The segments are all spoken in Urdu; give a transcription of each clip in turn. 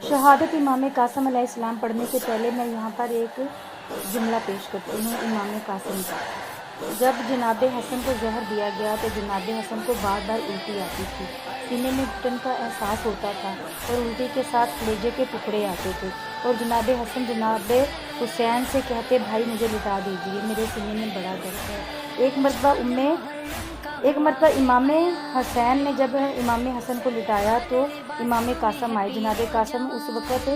شہادت امام قاسم علیہ السلام پڑھنے سے پہلے میں یہاں پر ایک جملہ پیش کرتی ہوں امام قاسم کا۔ جب جناب حسن کو زہر دیا گیا تو جناب حسن کو بار بار الٹی آتی تھی، سینے میں گھٹن کا احساس ہوتا تھا اور الٹی کے ساتھ کلیجے کے ٹکڑے آتے تھے، اور جناب حسن جناب حسین سے کہتے بھائی مجھے لٹا دیجیے، میرے سینے میں بڑا درد ہے۔ ایک مرتبہ امام حسین نے جب امام حسن کو لٹایا تو امام قاسم آئے۔ جناب قاسم اس وقت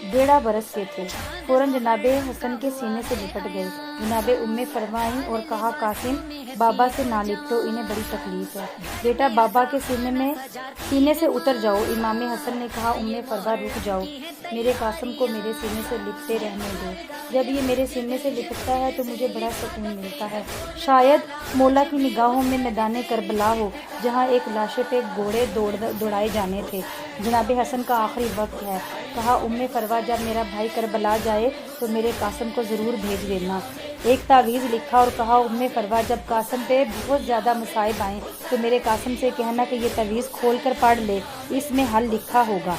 1.5 برس کے تھے، فوراً جناب حسن کے سینے سے لپٹ گئے۔ جناب فروا آئیں اور کہا قاسم بابا سے نہ لپٹو، انہیں بڑی تکلیف ہے، بیٹا بابا کے سینے سے اتر جاؤ۔ امام حسن نے کہا فروا رک جاؤ، میرے قاسم کو میرے سینے سے لپٹے رہنے دو، جب یہ میرے سینے سے لپٹتا ہے تو مجھے بڑا سکون ملتا ہے۔ شاید مولا کی نگاہوں میں میدان کربلا ہو جہاں ایک لاش پہ گھوڑے دوڑائے جانے تھے۔ جناب حسن کا آخری وقت ہے، کہا فروا جب میرا بھائی کربلا جائے تو میرے قاسم کو ضرور بھیج دینا۔ ایک تعویذ لکھا اور کہا فروا جب قاسم پہ بہت زیادہ مصائب آئیں تو میرے قاسم سے کہنا کہ یہ تعویذ کھول کر پڑھ لے، اس میں حل لکھا ہوگا۔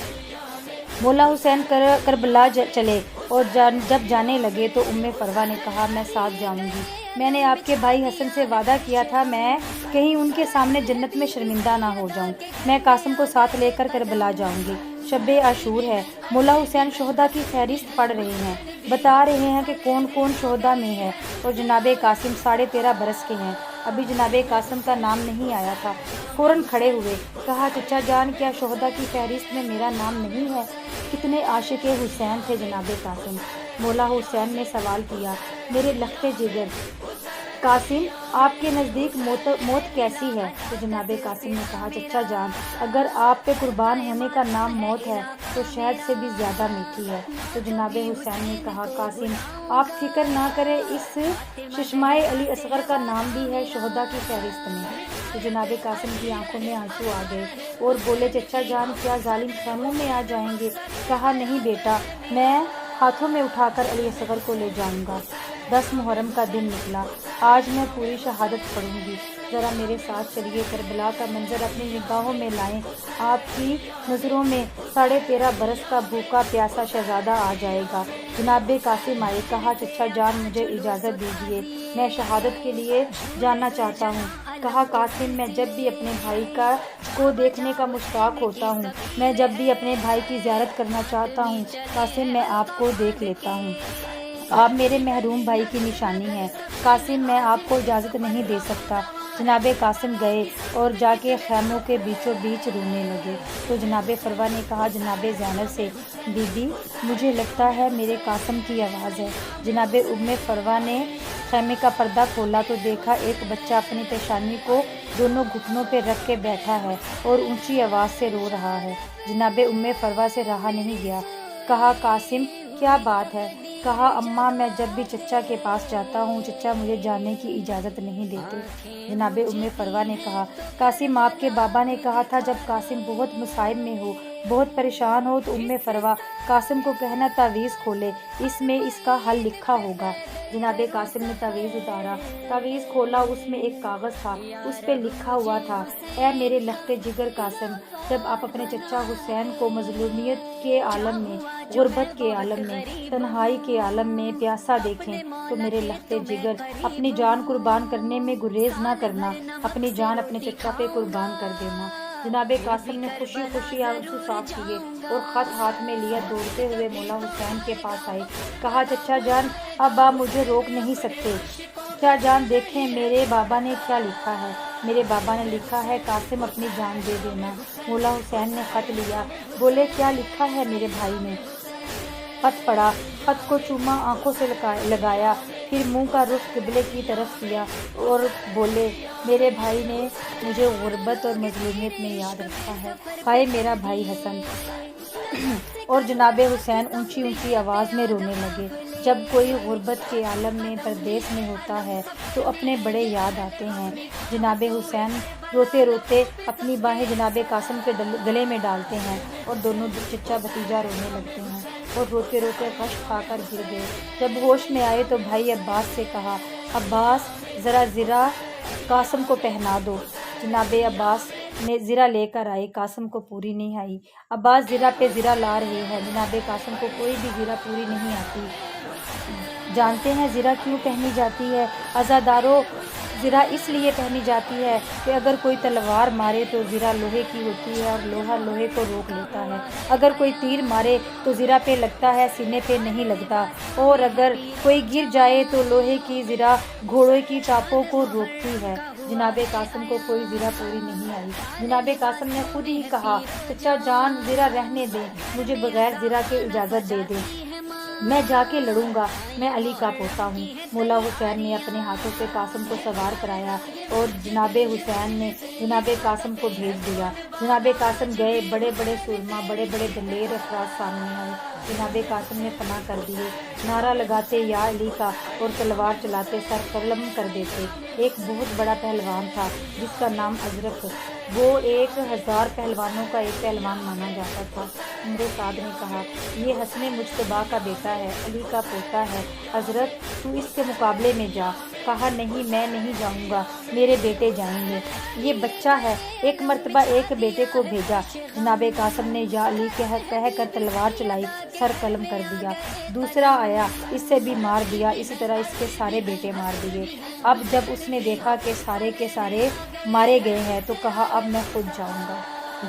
مولا حسین کربلا چلے اور جب جانے لگے تو فروا نے کہا میں ساتھ جاؤں گی، میں نے آپ کے بھائی حسن سے وعدہ کیا تھا میں کہیں ان کے سامنے جنت میں شرمندہ نہ ہو جاؤں، میں قاسم کو ساتھ لے کر کربلا جاؤں گی۔ شب عاشور ہے، مولا حسین شہداء کی فہرست پڑھ رہے ہیں، بتا رہے ہیں کہ کون کون شہداء میں ہے، اور جناب قاسم 13.5 برس کے ہیں، ابھی جناب قاسم کا نام نہیں آیا تھا۔ فوراً کھڑے ہوئے، کہا چچا جان کیا شہداء کی فہرست میں میرا نام نہیں ہے؟ کتنے عاشق حسین تھے جناب قاسم۔ مولا حسین نے سوال کیا، میرے لخت جگر قاسم آپ کے نزدیک موت کیسی ہے؟ تو جناب قاسم نے کہا چچا جان اگر آپ پہ قربان ہونے کا نام موت ہے تو شہد سے بھی زیادہ میٹھی ہے۔ تو جناب حسین نے کہا قاسم آپ فکر نہ کریں، اس چشمائے علی اصغر کا نام بھی ہے شہداء کی فہرست میں۔ تو جناب قاسم کی آنکھوں میں آنسو آ گئے اور بولے چچا جان کیا ظالم خیموں میں آ جائیں گے؟ کہا نہیں بیٹا، میں ہاتھوں میں اٹھا کر علی اصغر کو لے جاؤں گا۔ 10 محرم کا دن نکلا، آج میں پوری شہادت پڑھوں گی، ذرا میرے ساتھ چلیے، کربلا کا منظر اپنی نگاہوں میں لائیں، آپ کی نظروں میں 13.5 برس کا بھوکا پیاسا شہزادہ آ جائے گا۔ جناب قاسم آئے، کہا چچا جان مجھے اجازت دیجیے، میں شہادت کے لیے جانا چاہتا ہوں۔ کہا قاسم میں جب بھی اپنے بھائی کو دیکھنے کا مشتاق ہوتا ہوں، میں جب بھی اپنے بھائی کی زیارت کرنا چاہتا ہوں قاسم میں آپ کو دیکھ لیتا ہوں، آپ میرے محروم بھائی کی نشانی ہیں، قاسم میں آپ کو اجازت نہیں دے سکتا۔ جناب قاسم گئے اور جا کے خیموں کے بیچوں بیچ رونے لگے۔ تو جناب فروا نے کہا جناب زینب سے بی بی مجھے لگتا ہے میرے قاسم کی آواز ہے۔ جناب فروا نے خیمے کا پردہ کھولا تو دیکھا ایک بچہ اپنی پیشانی کو دونوں گھٹنوں پہ رکھ کے بیٹھا ہے اور اونچی آواز سے رو رہا ہے۔ جناب فروا سے رہا نہیں گیا، کہا قاسم کیا بات ہے؟ کہا اماں میں جب بھی چچا کے پاس جاتا ہوں چچا مجھے جانے کی اجازت نہیں دیتے۔ جناب فروا نے کہا قاسم آپ کے بابا نے کہا تھا جب قاسم بہت مصائب میں ہو، بہت پریشان ہو تو فروا قاسم کو کہنا تعویذ کھولے، اس میں اس کا حل لکھا ہوگا۔ جناب قاسم نے تعویذ اتارا، تعویذ کھولا، اس میں ایک کاغذ تھا، اس پہ لکھا ہوا تھا اے میرے لخت جگر قاسم جب آپ اپنے چچا حسین کو مظلومیت کے عالم میں، غربت کے عالم میں، تنہائی کے عالم میں پیاسا دیکھیں تو میرے لخت جگر اپنی جان قربان کرنے میں گریز نہ کرنا، اپنی جان اپنے چچا پہ قربان کر دینا۔ جناب قاسم نے خوشی خوشی آنسو صاف کیے اور خط ہاتھ میں لیا دوڑتے ہوئے مولا حسین کے پاس آئے، کہا چچا جان اب آپ مجھے روک نہیں سکتے، چچا جان دیکھیں میرے بابا نے کیا لکھا ہے۔ میرے بابا نے لکھا ہے قاسم اپنی جان دے دینا۔ مولا حسین نے خط لیا، بولے کیا لکھا ہے میرے بھائی نے؟ خط پڑھا، خط کو چوما، آنکھوں سے لگایا، پھر منہ کا رخ قبلے کی طرف کیا اور بولے میرے بھائی نے مجھے غربت اور مظلومیت میں یاد رکھا ہے، ہائے میرا بھائی حسن۔ اور جناب حسین اونچی اونچی آواز میں رونے لگے۔ جب کوئی غربت کے عالم میں پردیس میں ہوتا ہے تو اپنے بڑے یاد آتے ہیں۔ جناب حسین روتے روتے اپنی باہیں جناب قاسم کے گلے میں ڈالتے ہیں اور دونوں چچا بھتیجا رونے لگتے ہیں اور روتے روتے غش کھا کر گر گئے۔ جب ہوش میں آئے تو بھائی عباس سے کہا عباس ذرا قاسم کو پہنا دو۔ جناب عباس نے زرہ لے کر آئے، قاسم کو پوری نہیں آئی۔ عباس زرہ پہ زرہ لا رہے ہیں، جناب قاسم کو کوئی بھی زرہ پوری نہیں آتی۔ جانتے ہیں زرہ کیوں پہنی جاتی ہے؟ عزاداروں، زرہ اس لیے پہنی جاتی ہے کہ اگر کوئی تلوار مارے تو زرہ لوہے کی ہوتی ہے اور لوہا لوہے کو روک لیتا ہے۔ اگر کوئی تیر مارے تو زرہ پہ لگتا ہے، سینے پہ نہیں لگتا، اور اگر کوئی گر جائے تو لوہے کی زرہ گھوڑے کی ٹانپوں کو روکتی ہے۔ جناب قاسم کو کوئی زرہ پوری نہیں آئی۔ جناب قاسم نے خود ہی کہا، چچا جان زرہ رہنے دیں، مجھے بغیر زرہ کے اجازت دے دیں، میں جا کے لڑوں گا، میں علی کا پوتا ہوں۔ مولا حسین نے اپنے ہاتھوں سے قاسم کو سوار کرایا اور جناب حسین نے جناب قاسم کو بھیج دیا۔ جناب قاسم گئے، بڑے بڑے سورما، بڑے بڑے دلیر افراد سامنے آئے۔ جناب قاسم نے فنا کر دیے، نعرہ لگاتے یا علی کا اور تلوار چلاتے سر قلم کر دیتے۔ ایک بہت بڑا پہلوان تھا جس کا نام ازرق، وہ 1000 پہلوانوں کا ایک پہلوان مانا جاتا تھا۔ عمر سعد نے کہا، یہ حسن مجتبیٰ کا بیٹا ہے، علی کا پوتا ہے، ازرق تو اس کے مقابلے میں جا۔ کہا، نہیں میں نہیں جاؤں گا، میرے بیٹے جائیں گے، یہ بچہ ہے۔ ایک مرتبہ ایک بیٹے کو بھیجا، جناب قاسم نے یا علی کہہ کر تلوار چلائی، سر قلم کر دیا۔ دوسرا آیا، اس سے بھی مار دیا، اسی طرح اس کے سارے بیٹے مار دیے۔ اب جب اس نے دیکھا کہ سارے کے سارے مارے گئے ہیں تو کہا، اب میں خود جاؤں گا۔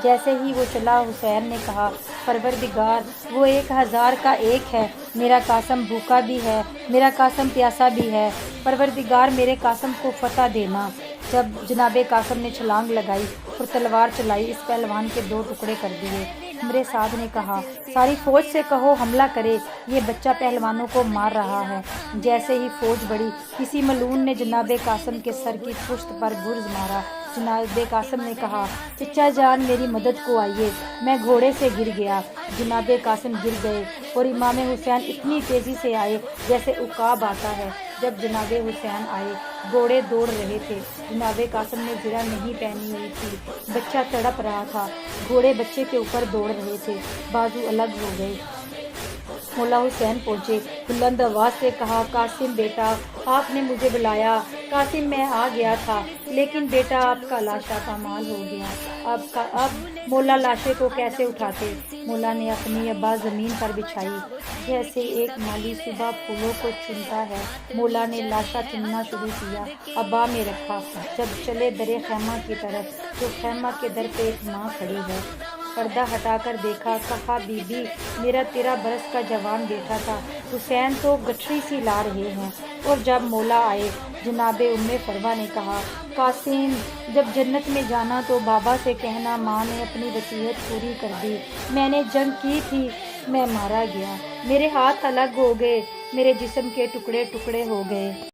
جیسے ہی وہ چلا، حسین نے کہا، پروردگار وہ 1000 کا ایک ہے، میرا قاسم بھوکا بھی ہے، میرا قاسم پیاسا بھی ہے، پروردگار میرے قاسم کو فتح دینا۔ جب جناب قاسم نے چھلانگ لگائی اور تلوار چلائی، اس پہلوان کے 2 ٹکڑے کر دیے۔ عمر سعد نے کہا، ساری فوج سے کہو حملہ کرے، یہ بچہ پہلوانوں کو مار رہا ہے۔ جیسے ہی فوج بڑھی، کسی ملعون نے جناب قاسم کے سر کی پشت پر گرز مارا۔ جناب قاسم نے کہا، چچا جان میری مدد کو آئیے، میں گھوڑے سے گر گیا۔ جناب قاسم گر گئے اور امام حسین اتنی تیزی سے آئے جیسے عقاب آتا ہے۔ جب جناب حسین آئے، گھوڑے دوڑ رہے تھے، جناب قاسم نے زرہ نہیں پہنی ہوئی تھی، بچہ تڑپ رہا تھا، گھوڑے بچے کے اوپر دوڑ رہے تھے، بازو الگ ہو گئے۔ مولا حسین پہنچے، بلند آواز سے کہا، قاسم بیٹا آپ نے مجھے بلایا۔ قاسم میں آ گیا تھا، لیکن بیٹا آپ کا لاشا پامال ہو گیا، اب مولا لاشے کو کیسے اٹھاتے؟ مولا نے اپنی ابا زمین پر بچھائی، جیسے ایک مالی صبح پھولوں کو چنتا ہے۔ مولا نے لاشا چننا شروع کیا، ابا میں رکھا۔ جب چلے درے خیمہ کی طرف تو خیمہ کے در پہ ایک ماں کھڑی ہے۔ پردہ ہٹا کر دیکھا، کہا، بی بی میرا 13 برس کا جوان بیٹا تھا، حسین تو گٹھری سی لا رہے ہیں۔ اور جب مولا آئے، جناب ام فروہ نے کہا، قاسم جب جنت میں جانا تو بابا سے کہنا ماں نے اپنی وصیت پوری کر دی، میں نے جنگ کی تھی، میں مارا گیا، میرے ہاتھ الگ ہو گئے، میرے جسم کے ٹکڑے ٹکڑے ہو گئے۔